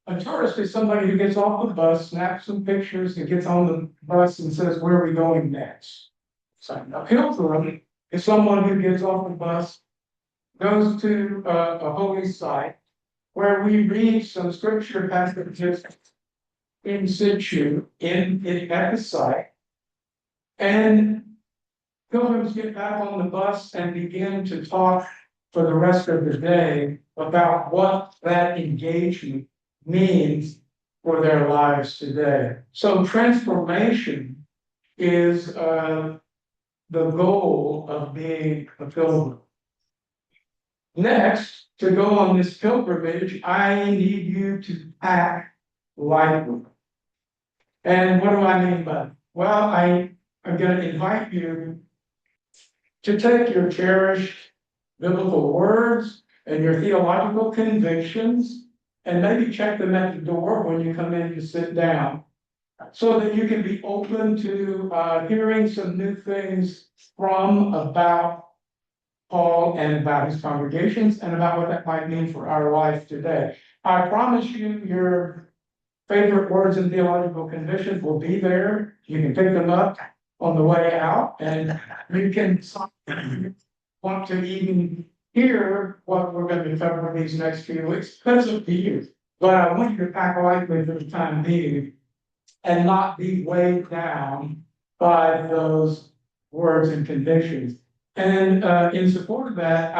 A tourist is somebody who gets off the bus, snaps some pictures, and gets on the bus and says, "Where are we going next?" So a pilgrim is someone who gets off the bus, goes to a holy site where we read some scripture passages in situ at the site, and pilgrims get back on the bus and begin to talk for the rest of the day about what that engagement means for their lives today. So transformation is the goal of being a pilgrim. Next, to go on this pilgrimage, I need you to act lightly. And what do I mean by that? Well, I'm going to invite you to take your cherished biblical words and your theological convictions and maybe check them at the door when you come in to sit down, so that you can be open to hearing some new things about Paul and about his congregations and about what that might mean for our life today. I promise you, your favorite words and theological convictions will be there. You can pick them up on the way out, and you can want to even hear what we're going to cover these next few weeks. That's up to you. But I want you to pack lightly for the time being and not be weighed down by those words and convictions. And in support of that,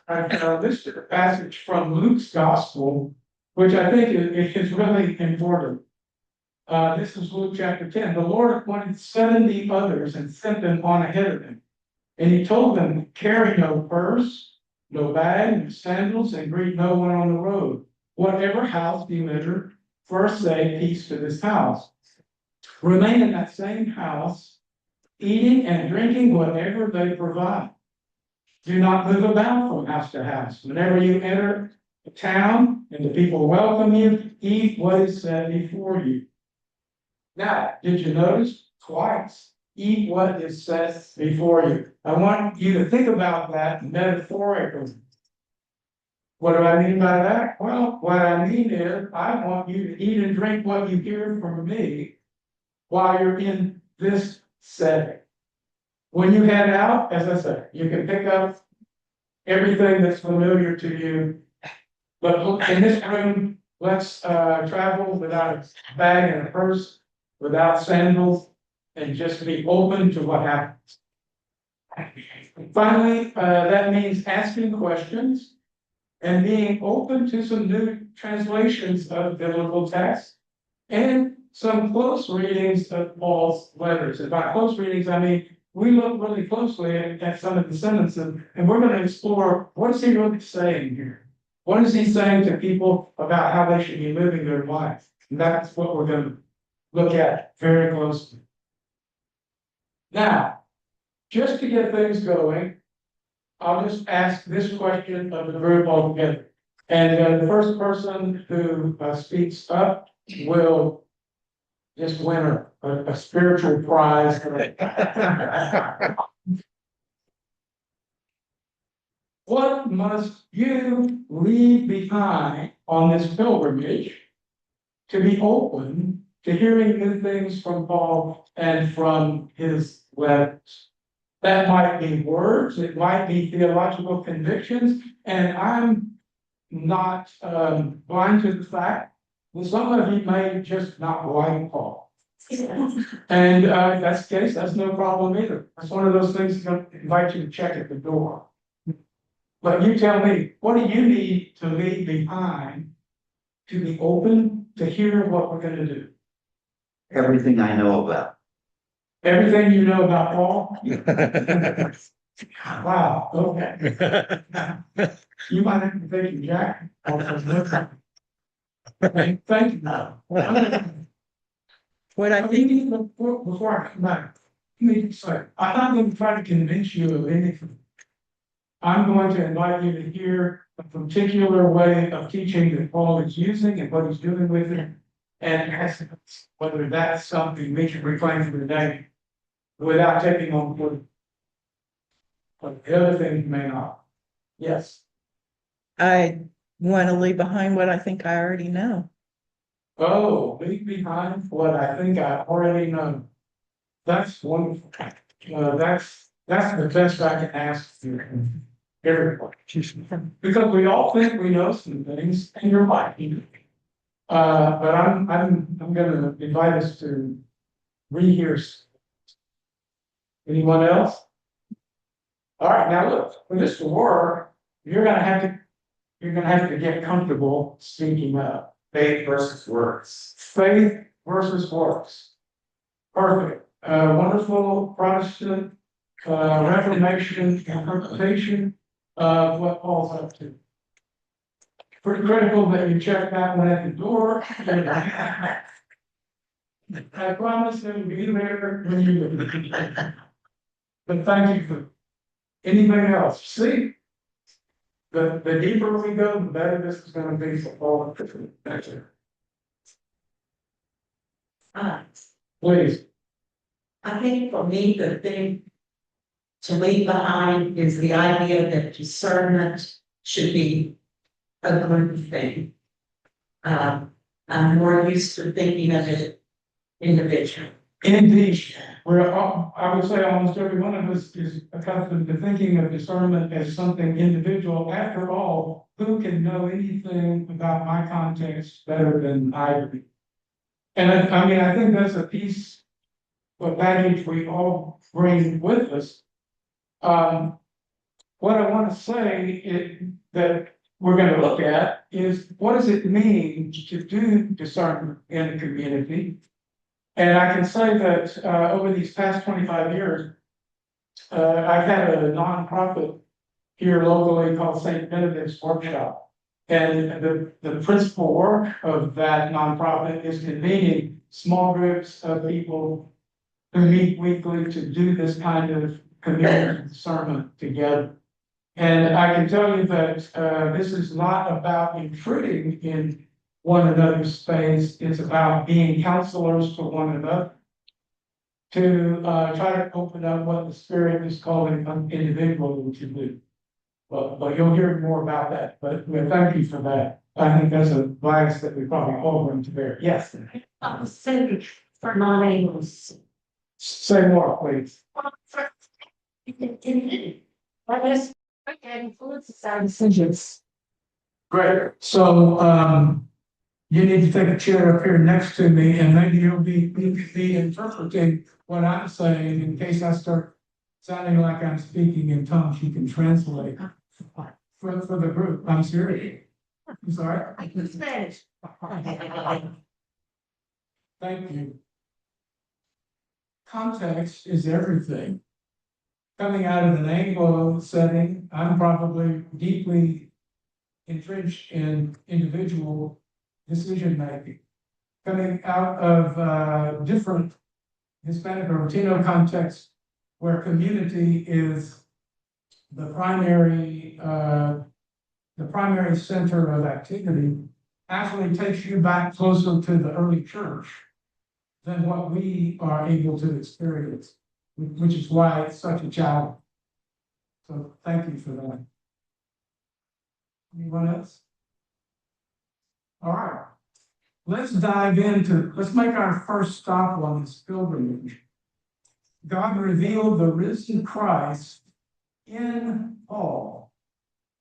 I've listed a passage from Luke's gospel, which I think is really important. This is Luke chapter 10. The Lord appointed 70 others and sent them on ahead of him. And he told them, "Carry no purse, no bag, no sandals, and greet no one on the road. Whatever house you enter, first say peace to this house. Remain in that same house, eating and drinking whatever they provide. Do not move about from house to house. Whenever you enter a town and the people welcome you, eat what is set before you." Now, did you notice twice? Eat what is set before you. I want you to think about that metaphorically. What do I mean by that? Well, what I mean is I want you to eat and drink what you hear from me while you're in this setting. When you head out, as I said, you can pick up everything that's familiar to you. But in this room, let's travel without a bag and a purse, without sandals, and just be open to what happens. Finally, that means asking questions and being open to some new translations of biblical texts and some close readings of Paul's letters. And by close readings, I mean we look really closely at some of the sentences, and we're going to explore, what is he really saying here? What is he saying to people about how they should be living their life? And that's what we're going to look at very closely. Now, just to get things going, I'll just ask this question of the group altogether. And the first person who speaks up will just win a spiritual prize. What must you leave behind on this pilgrimage to be open to hearing new things from Paul and from his letters? That might be words, it might be theological convictions, and I'm not blind to the fact that some of you may just not like Paul. And if that's the case, that's no problem either. That's one of those things that invite you to check at the door. But you tell me, what do you need to leave behind to be open to hear what we're going to do? Everything I know about. Everything you know about Paul? Wow, okay. You might have to take your jacket off. Okay, thank you. What I think, Before I come back, let me say, I'm not going to try to convince you of anything. I'm going to invite you to hear a particular way of teaching that Paul is using and what he's doing with it, and ask whether that's something we should reclaim for today without taking on board. But the other things may not. Yes. I want to leave behind what I think I already know. Oh, leave behind what I think I already know. That's wonderful. That's the best I can ask you. Everybody. Because we all think we know some things, and you're right. But I'm gonna invite us to rehear. Anyone else? All right, now look, for this to work, you're gonna have to get comfortable speaking up. Faith versus works. Faith versus works. Perfect. Wonderful Protestant, Reformation interpretation of what Paul's up to. Pretty critical that you check that one at the door. I promise it'll be there when you leave. But thank you for anything else. See? The deeper we go, the better this is gonna be for all. Thank you. Please. I think for me, the thing to leave behind is the idea that discernment should be a good thing. I'm more used to thinking of it individually. Indeed, I would say almost every one of us is accustomed to thinking of discernment as something individual. After all, who can know anything about my context better than I do? And I mean, I think that's a piece of baggage we all bring with us. What I want to say that we're going to look at is what does it mean to do discernment in a community? And I can say that over these past 25 years, I've had a nonprofit here locally called St. Benedict's Workshop. And the principal work of that nonprofit is convening small groups of people who meet weekly to do this kind of community discernment together. And I can tell you that this is not about intruding in one another's space. It's about being counselors to one another, to try to open up what the Spirit is calling an individual to do. But you'll hear more about that. But thank you for that. I think that's a bias that we probably all bring to bear. Yes. So for non-Angles. Say more, please. But this influences our decisions. Great. So you need to take a chair up here next to me, and maybe you'll be interpreting what I'm saying in case I start sounding like I'm speaking in tongues. You can translate for the group. I'm serious. I'm sorry. I can Spanish. Thank you. Context is everything. Coming out of an Anglo setting, I'm probably deeply entrenched in individual decision making. Coming out of different Hispanic or Latino contexts where community is the primary center of activity, actually takes you back closer to the early church than what we are able to experience, which is why it's such a challenge. So thank you for that. Anyone else? All right. Let's make our first stop on this pilgrimage. God revealed the risen Christ in Paul,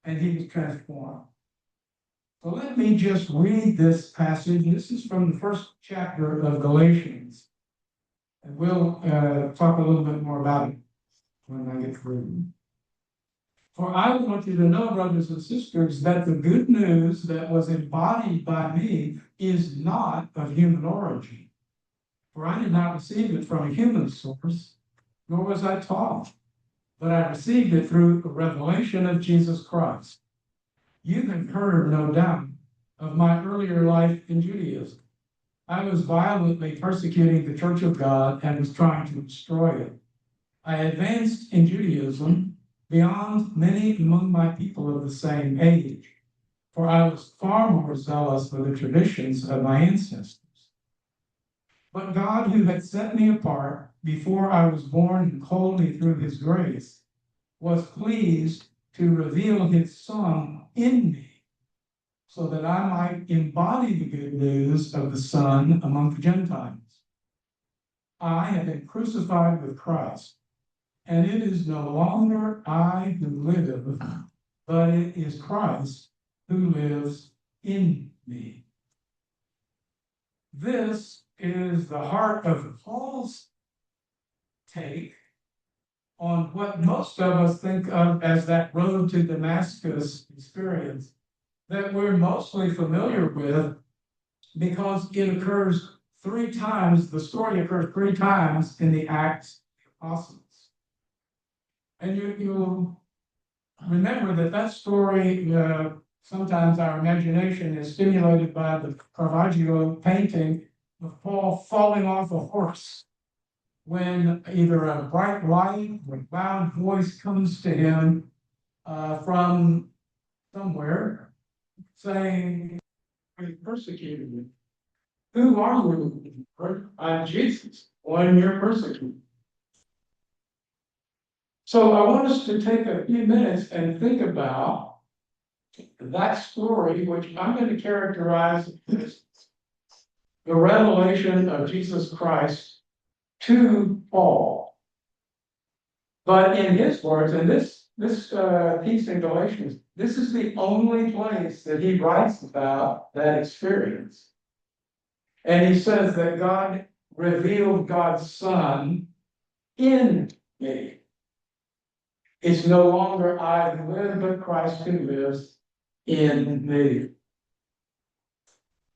and he was transformed. So let me just read this passage. This is from the first chapter of Galatians. And we'll talk a little bit more about it when I get through. For I want you to know, brothers and sisters, that the good news that was embodied by me is not of human origin. For I did not receive it from a human source, nor was I taught, but I received it through the revelation of Jesus Christ. You have heard, no doubt, of my earlier life in Judaism. I was violently persecuting the church of God and was trying to destroy it. I advanced in Judaism beyond many among my people of the same age, for I was far more zealous for the traditions of my ancestors. But God, who had set me apart before I was born and called me through his grace, was pleased to reveal his Son in me so that I might embody the good news of the Son among the Gentiles. I have been crucified with Christ, and it is no longer I who live, but it is Christ who lives in me. This is the heart of Paul's take on what most of us think of as that road to Damascus experience that we're mostly familiar with because it occurs 3 times, the story occurs 3 times in the Acts of the Apostles. And you'll remember that story, sometimes our imagination is stimulated by the Caravaggio painting of Paul falling off a horse when either a bright light or loud voice comes to him from somewhere saying, "You persecuted me. Who are you?" "I'm Jesus, one you're persecuting." So I want us to take a few minutes and think about that story, which I'm going to characterize as the revelation of Jesus Christ to Paul. But in his words, and this piece in Galatians, this is the only place that he writes about that experience. And he says that God revealed God's Son in me. It's no longer I who live, but Christ who lives in me.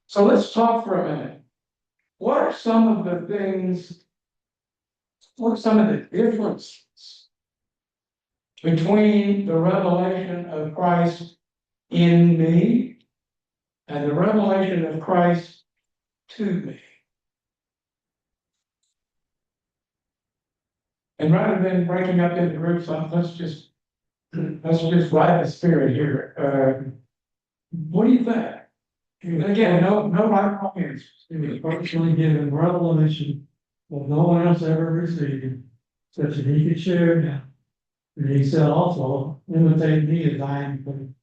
So let's talk for a minute. What are some of the differences between the revelation of Christ in me and the revelation of Christ to me? And rather than breaking up into groups, let's just ride the spirit here. What do you think? Again, no right wrong answers. He was personally given revelation that no one else ever received, such that he could share it now. And he said also, imitate me as I am.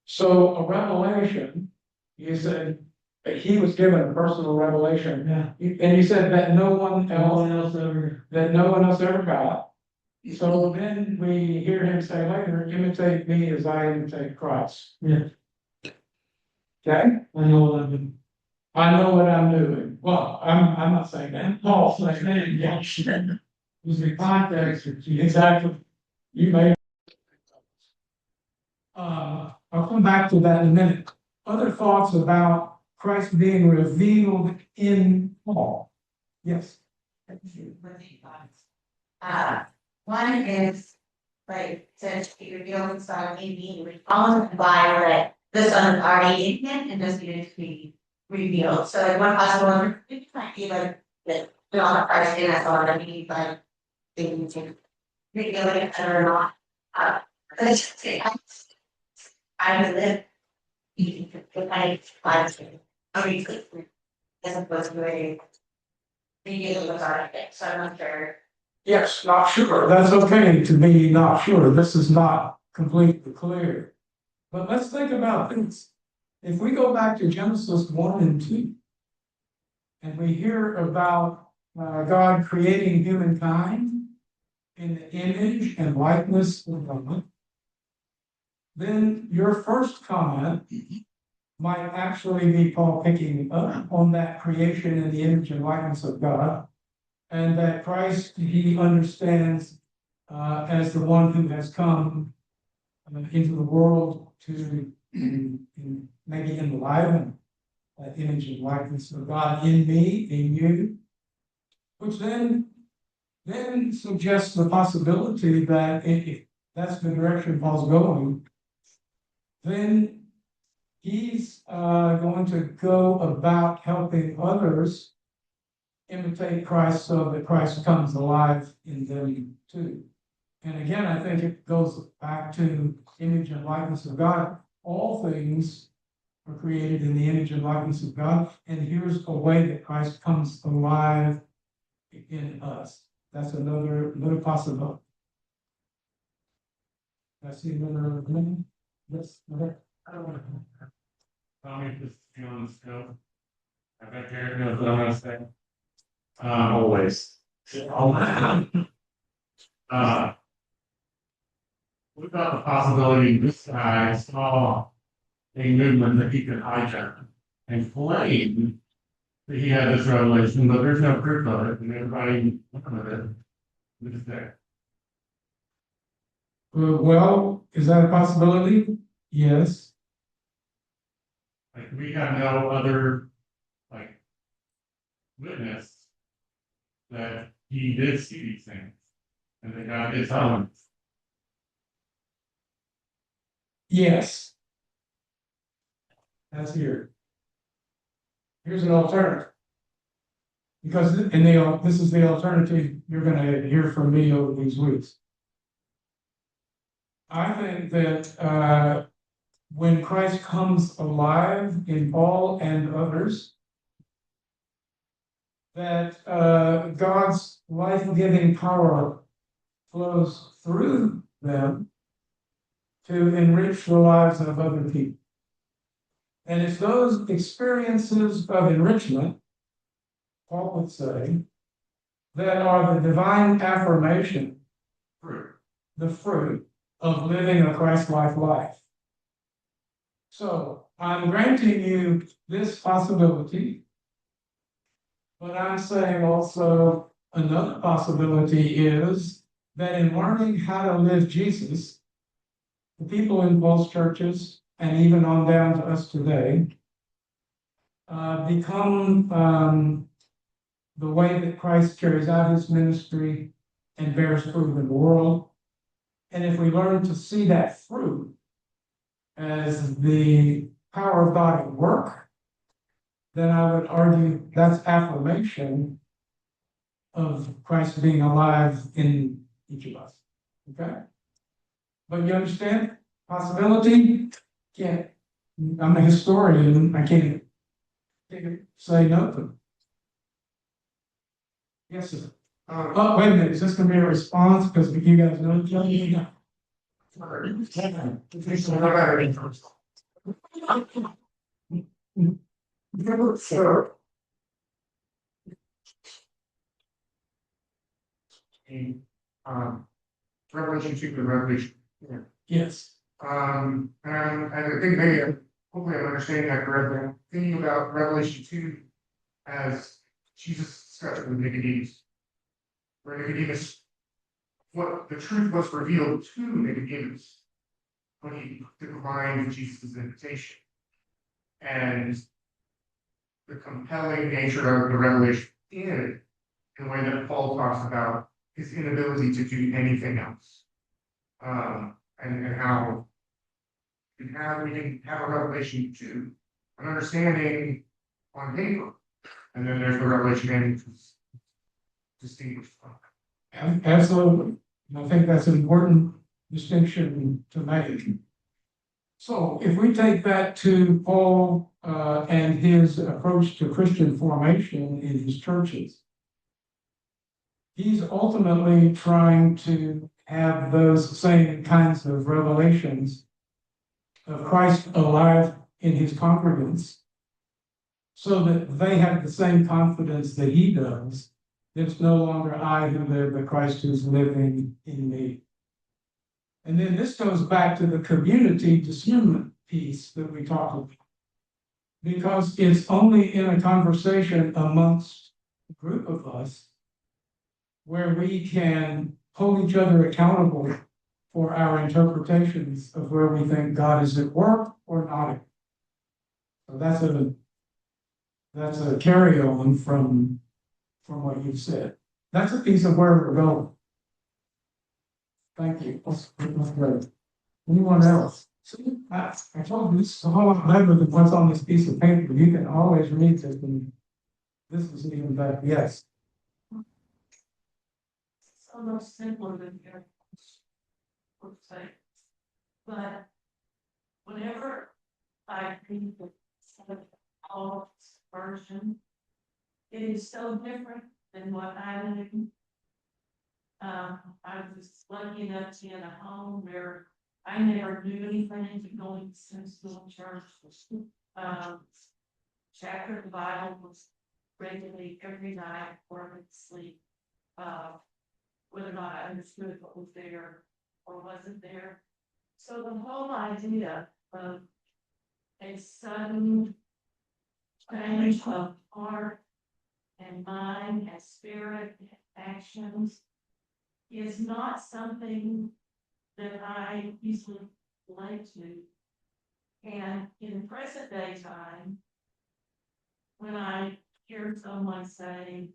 So a revelation, you said that he was given a personal revelation, Yeah, and you said that no one else ever. ever got. So then we hear him say later, imitate me as I imitate Christ. Yeah, Okay? I know what I'm doing. I know what I'm doing. Well, I'm not saying that. Paul's saying that. Yes. It was the context that you. Exactly. You may. I'll come back to that in a minute. Other thoughts about Christ being revealed in Paul? Yes. One is, like, says he revealed himself in being responded by like the Son is already in him and just needed to be revealed. So like one possible, it might be like the not Christ in us already, like thinking to reveal it or not. But it's just I live. If I find I mean, as opposed to a reveal was already, so I'm not sure. Yes, not sure. That's okay to be not sure. This is not completely clear. But let's think about this. If we go back to Genesis 1 and 2, and we hear about God creating humankind in the image and likeness of God, then your first comment might actually be Paul picking up on that creation in the image and likeness of God, and that Christ he understands as the one who has come into the world to maybe enliven that image and likeness of God in me, in you, which then suggests the possibility that if that's the direction Paul's going, then he's going to go about helping others imitate Christ so that Christ comes alive in them too. And again, I think it goes back to image and likeness of God. All things are created in the image and likeness of God. And here's a way that Christ comes alive in us. That's another possibility. I see another one. Yes. Okay. Tommy, just be on the scope. I bet Garrett knows what I'm gonna say. Always. Uh. What about the possibility this guy saw a movement that he could hijack and claim that he had this revelation, but there's no proof of it, and everybody looking at it to this day. Well, is that a possibility? Yes. Like, we have no other, like, witness that he did see these things, and that God did tell him. Yes. That's here. Here's an alternative. Because this is the alternative you're gonna hear from me over these weeks. I think that when Christ comes alive in Paul and others, that God's life-giving power flows through them to enrich the lives of other people. And it's those experiences of enrichment, Paul would say, that are the divine affirmation, the fruit of living a Christ-like life. So I'm granting you this possibility, but I'm saying also another possibility is that in learning how to live Jesus, the people in both churches and even on down to us today become the way that Christ carries out his ministry and bears fruit in the world. And if we learn to see that fruit as the power of God at work, then I would argue that's affirmation of Christ being alive in each of us. Okay? But you understand? Possibility? Can't. I'm a historian. I can't say no to it. Yes, sir. Oh, wait a minute. Is this going to be a response? Because you guys know each other? Sure. Revelation 2 to Revelation. Yes. And I think maybe, hopefully I'm understanding that correctly. I'm thinking about Revelation 2 as Jesus discussion with Nicodemus. Where Nicodemus, what the truth was revealed to Nicodemus when he declined Jesus' invitation. And the compelling nature of the revelation in the way that Paul talks about his inability to do anything else. And how we can have a revelation to an understanding on paper, and then there's the revelation ending to distinguish from. Absolutely. And I think that's an important distinction to make. So if we take that to Paul and his approach to Christian formation in his churches, he's ultimately trying to have those same kinds of revelations of Christ alive in his congregants, so that they have the same confidence that he does. It's no longer I who live, but Christ who's living in me. And then this goes back to the community discernment piece that we talked about. Because it's only in a conversation amongst a group of us where we can hold each other accountable for our interpretations of where we think God is at work or not. So that's a carry-on from what you've said. That's a piece of where we're going. Thank you. That's great. Anyone else? I told you this is a whole lot better than what's on this piece of paper. You can always read this, and this is even better. Yes. It's almost simpler than your website. But whenever I read the Paul's version, it is so different than what I knew. I was lucky enough to be in a home where I never knew anything to going to school church. chapter of the Bible was regularly every night or I would sleep. Whether or not I understood what was there or wasn't there. So the whole idea of a sudden change of heart and mind and spirit and actions is not something that I easily relate to. And in present day time, when I hear someone say,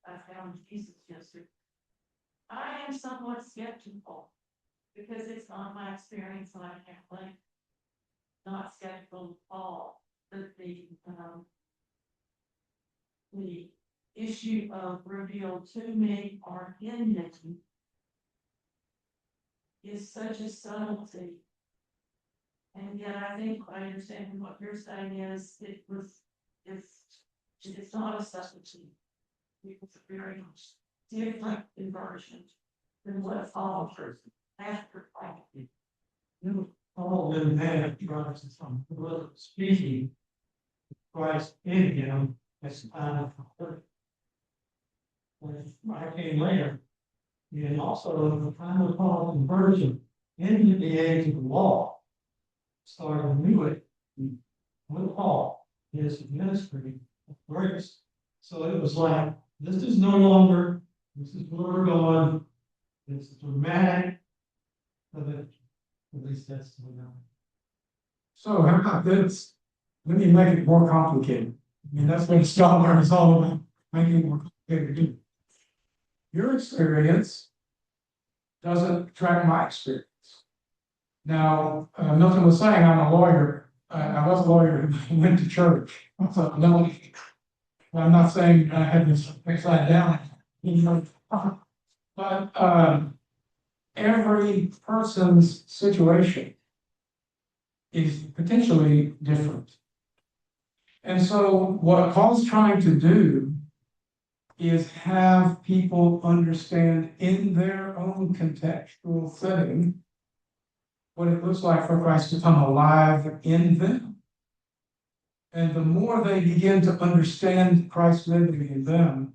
I found Jesus yesterday, I am somewhat skeptical because it's not my experience and I can't like not skeptical at all that the issue of revealed to me or in me is such a subtlety. And yet I think I understand what you're saying is it's not a subtlety. It's a very different inversion than what offers after fighting. All didn't have Christ from speaking. Christ in him as the time of the when I came later, and also the time of Paul's conversion into the age of the law, started anew it with Paul, his ministry of grace. So it was like, this is no longer, this is where we're going, it's dramatic, but at least that's the way now. So how about this? Let me make it more complicated. I mean, that's what scholar is all about, making it more complicated. Your experience doesn't track my experience. Now, Milton was saying I'm a lawyer. I was a lawyer who went to church. So, no, I'm not saying I had this upside down. But every person's situation is potentially different. And so what Paul's trying to do is have people understand in their own contextual setting what it looks like for Christ to come alive in them. And the more they begin to understand Christ living in them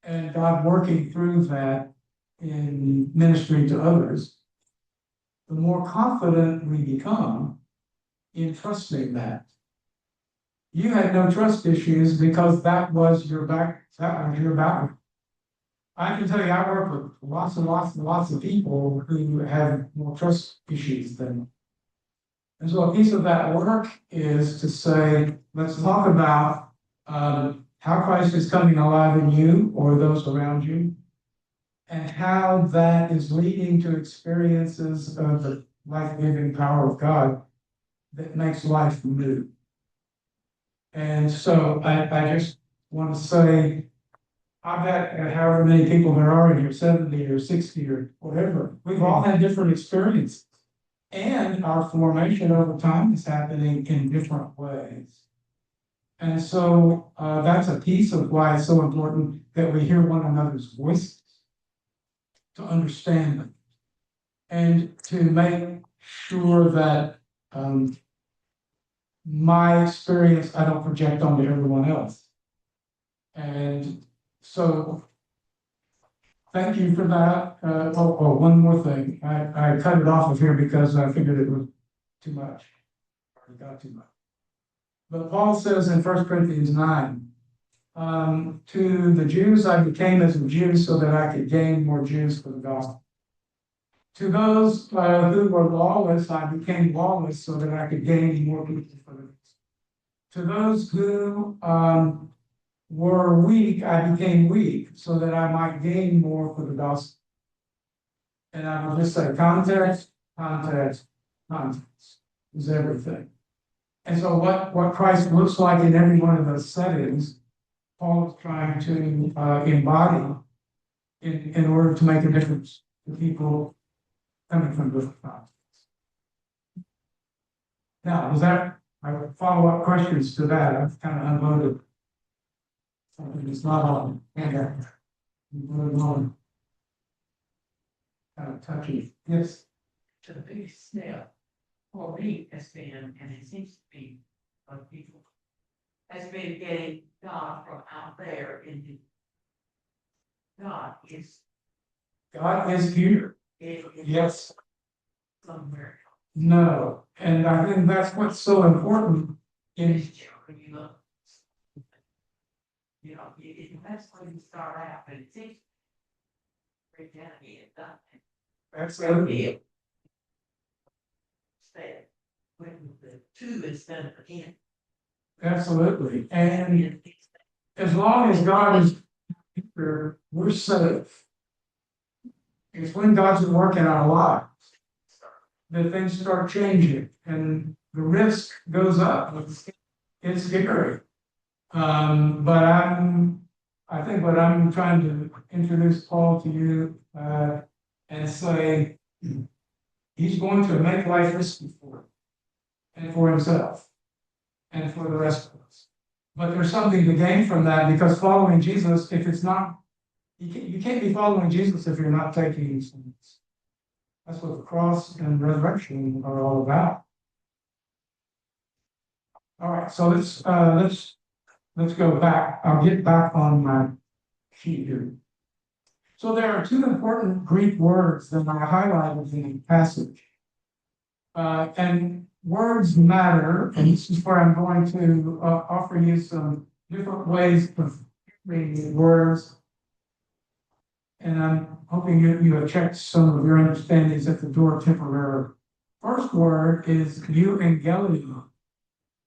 and God working through that in ministry to others, the more confident we become in trusting that. You had no trust issues because that was your background. I can tell you, I work with lots and lots of people who have more trust issues than me. And so a piece of that work is to say, let's talk about how Christ is coming alive in you or those around you, and how that is leading to experiences of the life-giving power of God that makes life new. And so I just want to say, I bet however many people there are in here, 70 or 60 or whatever, we've all had different experiences. And our formation over time is happening in different ways. And so that's a piece of why it's so important that we hear one another's voices, to understand them, and to make sure that my experience I don't project onto everyone else. And so thank you for that. One more thing. I cut it off of here because I figured it was too much. Already got too much. But Paul says in 1 Corinthians 9, to the Jews I became as a Jew so that I could gain more Jews for the gospel. To those who were lawless, I became lawless so that I could gain more people for the gospel. To those who were weak, I became weak so that I might gain more for the gospel. And I will just say context is everything. And so what Christ looks like in every one of those settings, Paul is trying to embody in order to make a difference to people coming from different contexts. Now, was that follow-up questions to that? I've kind of unloaded something that's not on. Moving on. Kind of touchy. Yes. To the biggest step. for me has been, and it seems to be other people, has been getting God from out there into God is God is here, yes, somewhere. no, and I think that's what's so important in, When you look. You know, that's where you start out, but it seems. Christianity is done. that's Real. Stay with the two instead of the in. absolutely, and as long as God is here, we're safe. It's when God's at work in our lives that things start changing and the risk goes up. It's scary. But I think what I'm trying to introduce Paul to you, and say, he's going to make life risky for him and for himself and for the rest of us. But there's something to gain from that, because following Jesus, if it's not, you can't be following Jesus if you're not taking these things. That's what the cross and resurrection are all about. All right, so let's go back. I'll get back on my sheet here. So there are two important Greek words that I highlighted in the passage. And words matter, and this is where I'm going to offer you some different ways of reading words. And I'm hoping you have checked some of your understandings at the door temporarily. First word is euangelion,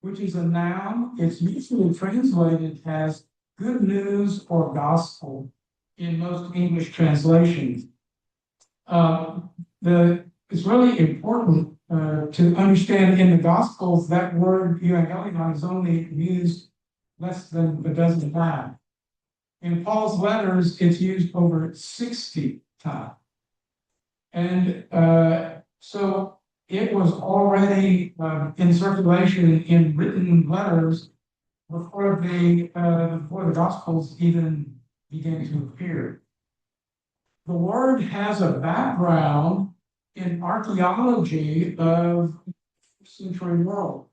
which is a noun. It's usually translated as good news or gospel in most English translations. It's really important to understand in the Gospels that word euangelion is only used less than a dozen times. In Paul's letters, it's used over 60 times. And so it was already in circulation in written letters before the Gospels even began to appear. The word has a background in archaeology of the first century world.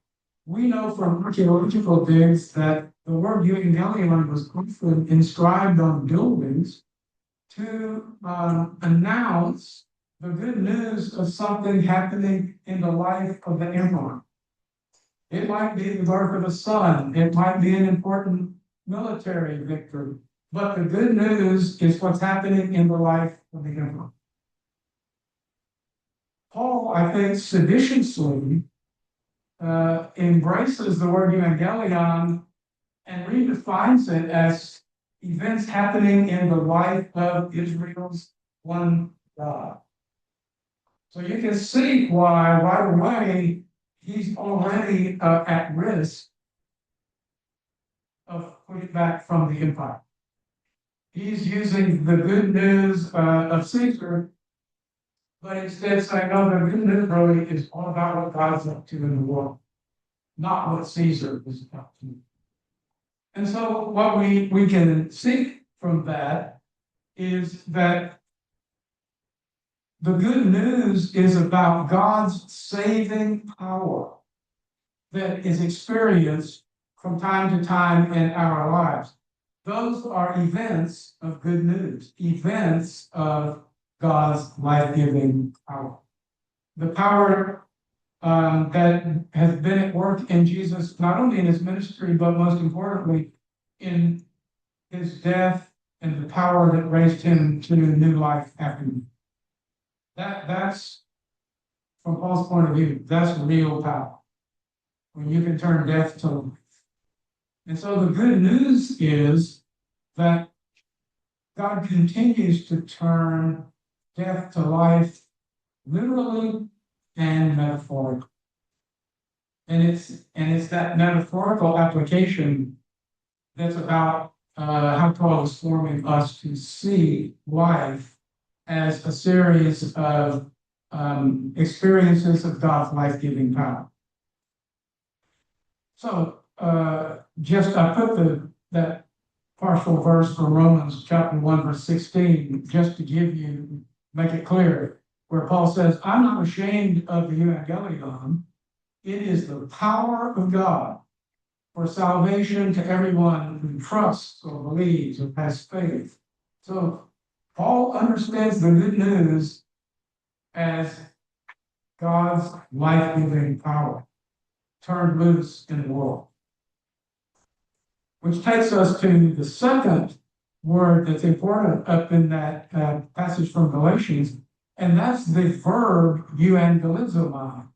We know from archaeological digs that the word euangelion was often inscribed on buildings to announce the good news of something happening in the life of the emperor. It might be the birth of a son, it might be an important military victory, but the good news is what's happening in the life of the emperor. Paul, I think, seditiously embraces the word euangelion and redefines it as events happening in the life of Israel's one God. So you can see why right away he's already at risk of pushback from the empire. He's using the good news of Caesar, but instead saying, no, the good news really is all about what God's up to in the world, not what Caesar is up to. And so what we can see from that is that the good news is about God's saving power that is experienced from time to time in our lives. Those are events of good news, events of God's life-giving power. The power that has been at work in Jesus, not only in his ministry, but most importantly, in his death and the power that raised him to new life after him. That's, from Paul's point of view, that's real power. When you can turn death to life. And so the good news is that God continues to turn death to life, literally and metaphorically. And it's that metaphorical application that's about how Paul is forming us to see life as a series of experiences of God's life-giving power. So I put that partial verse from Romans chapter 1, verse 16, just to make it clear, where Paul says, I'm not ashamed of the euangelion, It is the power of God for salvation to everyone who trusts or believes or has faith. So Paul understands the good news as God's life-giving power turned loose in the world. Which takes us to the second word that's important up in that passage from Galatians, and that's the verb euangelizomai.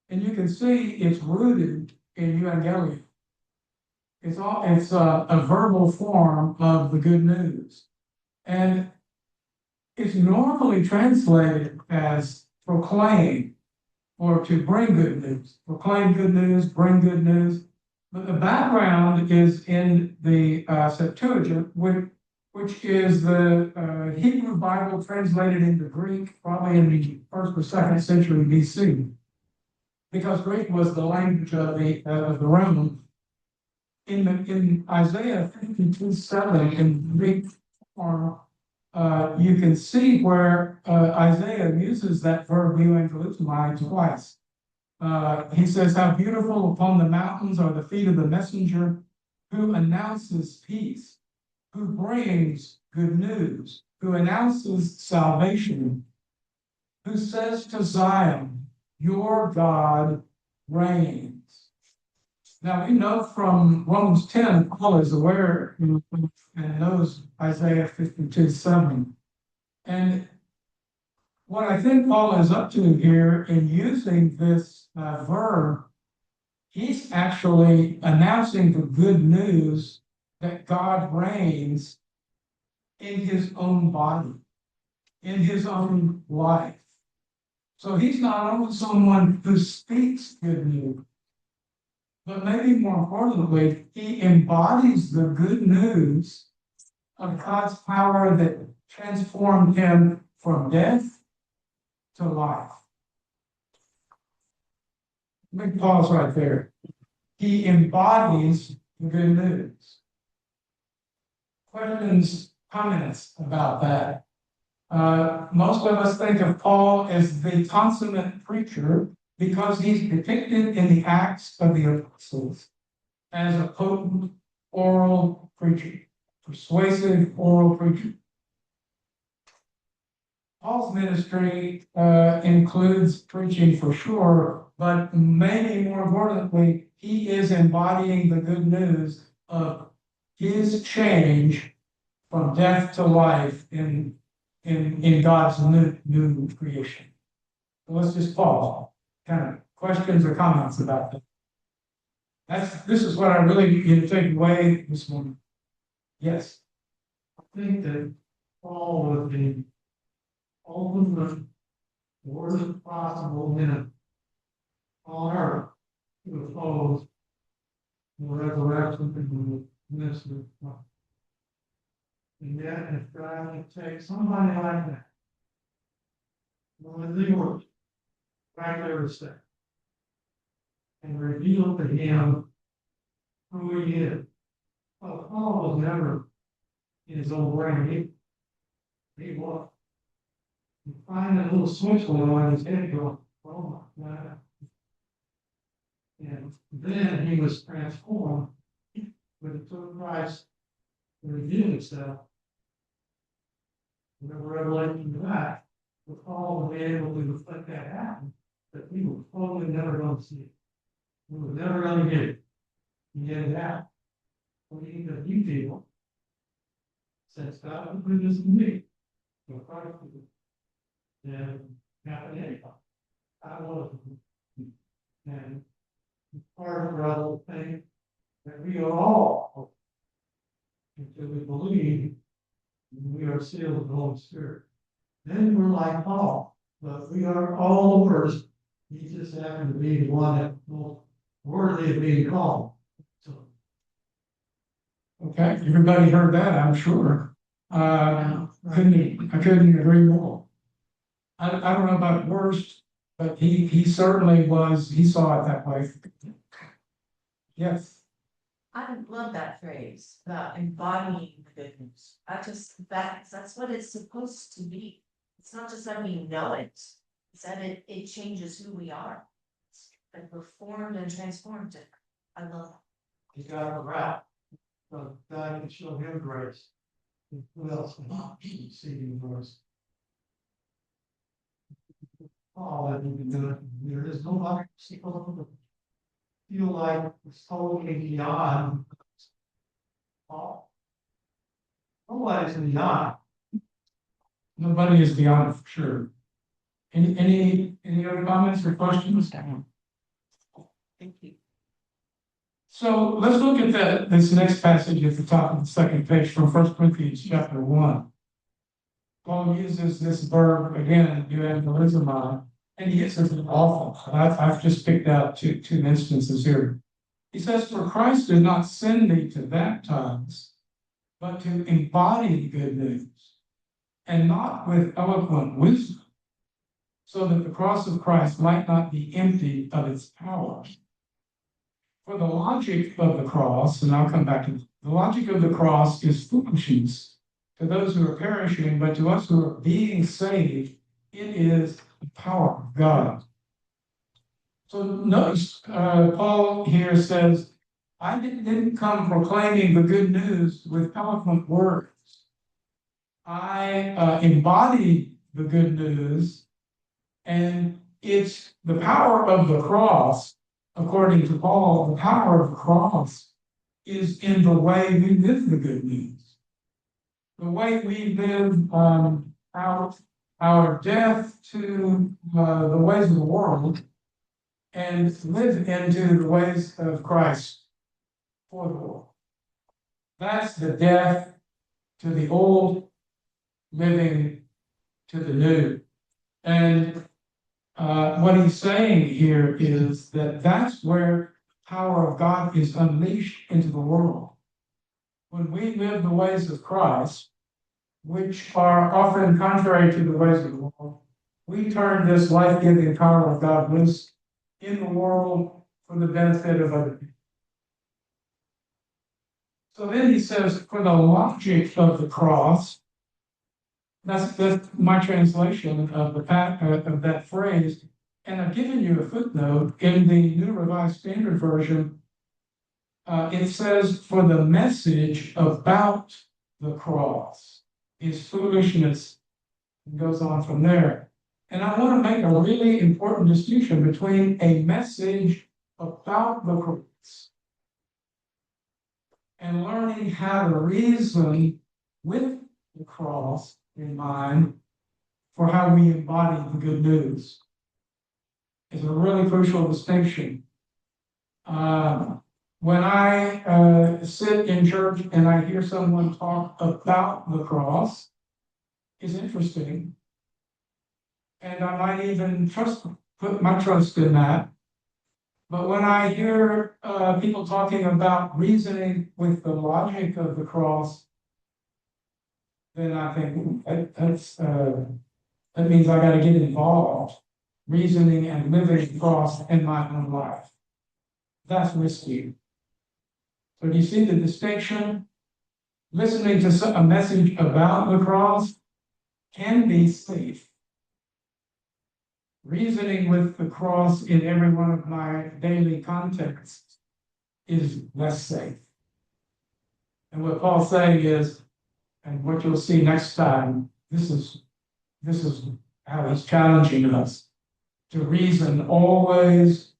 And you can see it's rooted in euangelion. It's a verbal form of the good news. And it's normally translated as proclaim or to bring good news. Proclaim good news, bring good news. But the background is in the Septuagint, which is the Hebrew Bible translated into Greek, probably in the 1st or 2nd century BC. Because Greek was the language of the Romans. In Isaiah 52:7 in Greek form, you can see where Isaiah uses that verb euangelizomai twice. He says, "How beautiful upon the mountains are the feet of the messenger who announces peace, who brings good news, who announces salvation, who says to Zion, your God reigns." Now we know from Romans 10, Paul is aware and knows Isaiah 52:7. And what I think Paul is up to here in using this verb, he's actually announcing the good news that God reigns in his own body, in his own life. So he's not only someone who speaks good news, but maybe more importantly, he embodies the good news of God's power that transformed him from death to life. Let me pause right there. He embodies the good news. Questions, comments about that? Most of us think of Paul as the consummate preacher because he's depicted in the Acts of the Apostles as a potent oral preacher, persuasive oral preacher. Paul's ministry includes preaching for sure, but maybe more importantly, he is embodying the good news of his change from death to life in God's new creation. So let's just pause. Kind of questions or comments about that. This is what I really need you to take away this morning. Yes. I think that Paul was the ultimate worst possible man on earth to oppose the resurrection and the ministry of Christ. And yet, if God can take somebody like that, one of the worst, back there to say, and reveal to him who he is. Well, Paul was never in his own brain. He was. You find a little switch going on in his head going, oh my God. And then he was transformed when it took Christ to reveal himself. Whenever Revelation to that, with Paul was able to let that happen, that we were totally never going to see it. We were never going to get it. And get it out. What do you think you feel? Since God was goodness to me, so Christ was it. And happen anytime. I was. And part of the whole thing that we are all, until we believe we are sealed with the Holy Spirit. Then we're like Paul, but we are all worst. He just happened to be the one that most worthy of being called. So, Okay, everybody heard that, I'm sure. I couldn't agree more. I don't know about worst, but he certainly was, he saw it that way. Yes. I love that phrase, embodying the goodness. That's what it's supposed to be. It's not just that we know it, it's that it changes who we are. and reformed and transformed it. I love He got a rap. So God can show him grace. And who else can see him grace? All that we can do, there is nobody feel like it's totally beyond. All. Nobody's beyond. Nobody is beyond it for sure. Any other comments or questions? Thank you. So let's look at this next passage at the top of the second page from 1 Corinthians chapter 1. Paul uses this verb again, euangelizomai, and he uses it often. I've just picked out two instances here. He says, "For Christ did not send me to baptize, but to embody the good news, and not with eloquent wisdom, so that the cross of Christ might not be empty of its power. For the logic of the cross," and I'll come back to the logic of the cross, "is foolishness to those who are perishing, but to us who are being saved, it is the power of God." So notice Paul here says, I didn't come proclaiming the good news with eloquent words. I embody the good news, and it's the power of the cross. According to Paul, the power of the cross is in the way we live the good news. The way we live out our death to the ways of the world and live into the ways of Christ for the world. That's the death to the old, living to the new. And what he's saying here is that that's where the power of God is unleashed into the world. When we live the ways of Christ, which are often contrary to the ways of the world, we turn this life-giving power of God loose in the world for the benefit of other people. So then he says, for the logic of the cross, that's my translation of of that phrase. And I've given you a footnote in the New Revised Standard Version. It says, for the message about the cross is foolishness. It goes on from there. And I want to make a really important distinction between a message about the cross and learning how to reason with the cross in mind for how we embody the good news. It's a really crucial distinction. When I sit in church and I hear someone talk about the cross, it's interesting. And I might even put my trust in that. But when I hear people talking about reasoning with the logic of the cross, then I think that means I got to get involved, reasoning and living the cross in my own life. That's risky. So do you see the distinction? Listening to a message about the cross can be safe. Reasoning with the cross in every one of my daily contexts is less safe. And what Paul's saying is, and what you'll see next time, this is how he's challenging us to reason always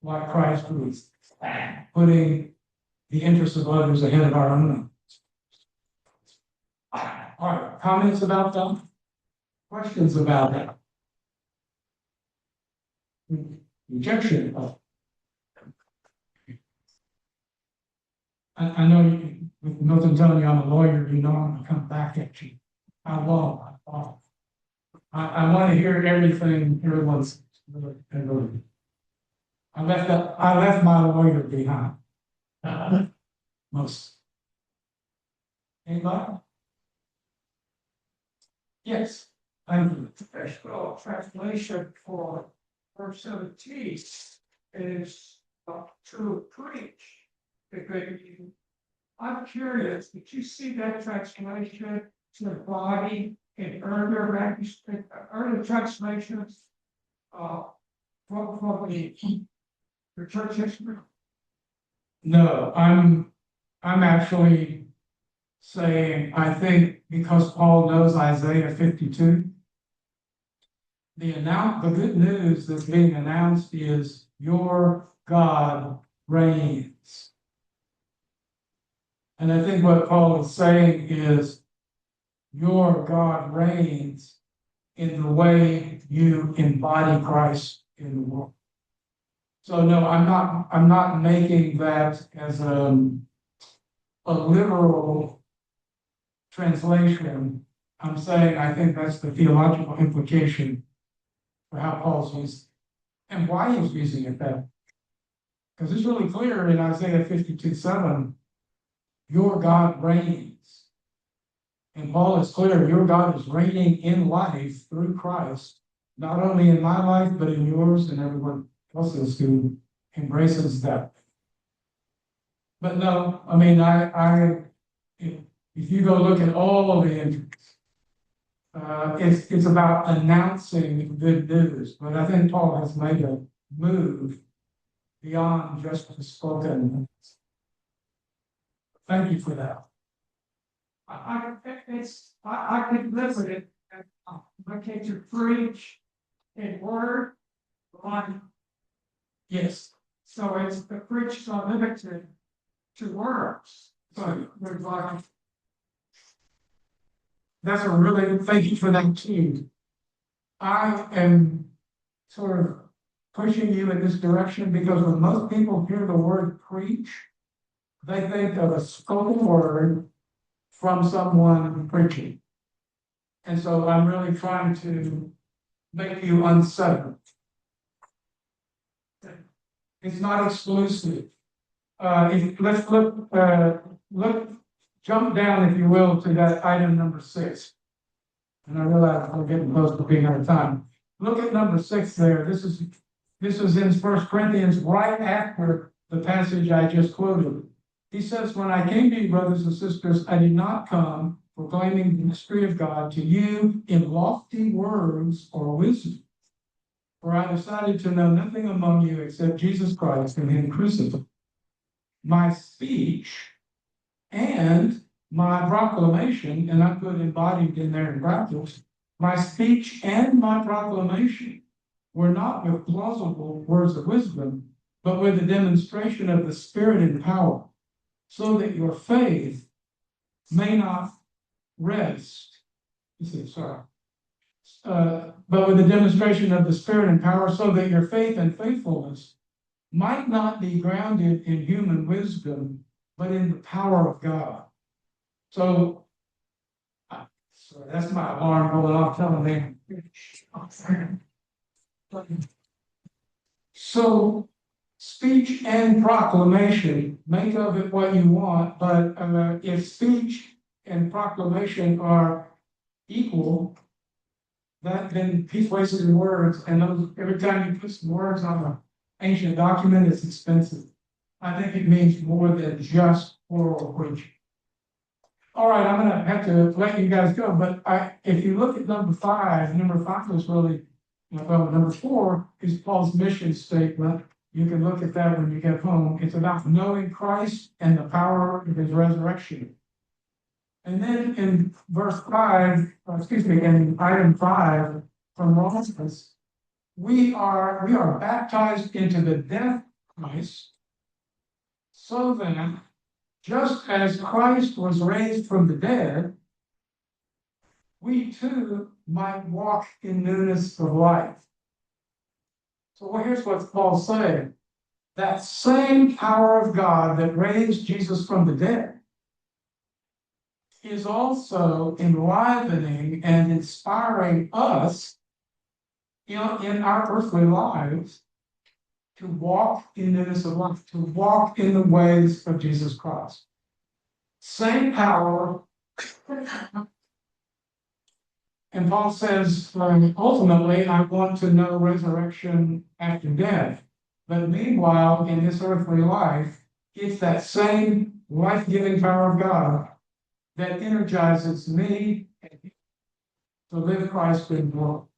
like Christ reasons, putting the interests of others ahead of our own. All right, comments about that? Questions about that? Rejection of. I know with Milton telling you I'm a lawyer, you know I'm going to come back at you. How long? I want to hear everything everyone's. I left my lawyer behind. Most. Anybody? Yes. Thank you. Special translation for verse 17 is to preach. Because I'm curious, did you see that translation to the body in earlier translations? From the church history. No, I'm actually saying, I think because Paul knows Isaiah 52. The good news that's being announced is your God reigns. And I think what Paul is saying is your God reigns in the way you embody Christ in the world. So no, I'm not making that as a literal translation. I'm saying I think that's the theological implication for how Paul's used and why he's using it that. Because it's really clear in Isaiah 52:7, your God reigns. And Paul is clear, your God is reigning in life through Christ, not only in my life, but in yours and everyone else's who embraces that. But no, I mean, if you go look at all of the entries, it's about announcing good news. But I think Paul has made a move beyond just the spoken. Thank you for that. I could live with it. Okay, to preach in word, line. Yes, So it's the preach is not limited to words. So we're like, that's a really, thank you for that too. I am sort of pushing you in this direction because when most people hear the word preach, they think of a spoken word from someone preaching. And so I'm really trying to make you unsettled. It's not exclusive. Let's jump down, if you will, to that item number 6. And I realize we're getting close to being out of time. Look at number 6 there. This is in 1 Corinthians, right after the passage I just quoted. He says, when I came to you, brothers and sisters, I did not come proclaiming the mystery of God to you in lofty words or wisdom. For I decided to know nothing among you except Jesus Christ and Him crucified. My speech and my proclamation, and I put embodied in there in brackets, my speech and my proclamation were not with plausible words of wisdom, but with a demonstration of the Spirit and power, so that your faith may not rest. But with the demonstration of the Spirit and power, so that your faith and faithfulness might not be grounded in human wisdom, but in the power of God. So, sorry, that's my alarm going off telling me. So, speech and proclamation, make of it what you want, but if speech and proclamation are equal, that then he's wasting words, and every time you put some words on an ancient document, it's expensive. I think it means more than just oral preaching. All right, I'm gonna have to let you guys go, but if you look at number 5 is really, well, number 4 is Paul's mission statement. You can look at that when you get home. It's about knowing Christ and the power of His resurrection. And then in in item 5 from Romans, we are baptized into the death of Christ, so that just as Christ was raised from the dead, we too might walk in newness of life. So here's what Paul's saying. That same power of God that raised Jesus from the dead is also enlivening and inspiring us in our earthly lives to walk in newness of life, to walk in the ways of Jesus Christ. Same power. And Paul says, ultimately, I want to know resurrection after death. But meanwhile, in this earthly life, it's that same life-giving power of God that energizes me to live Christ in the world.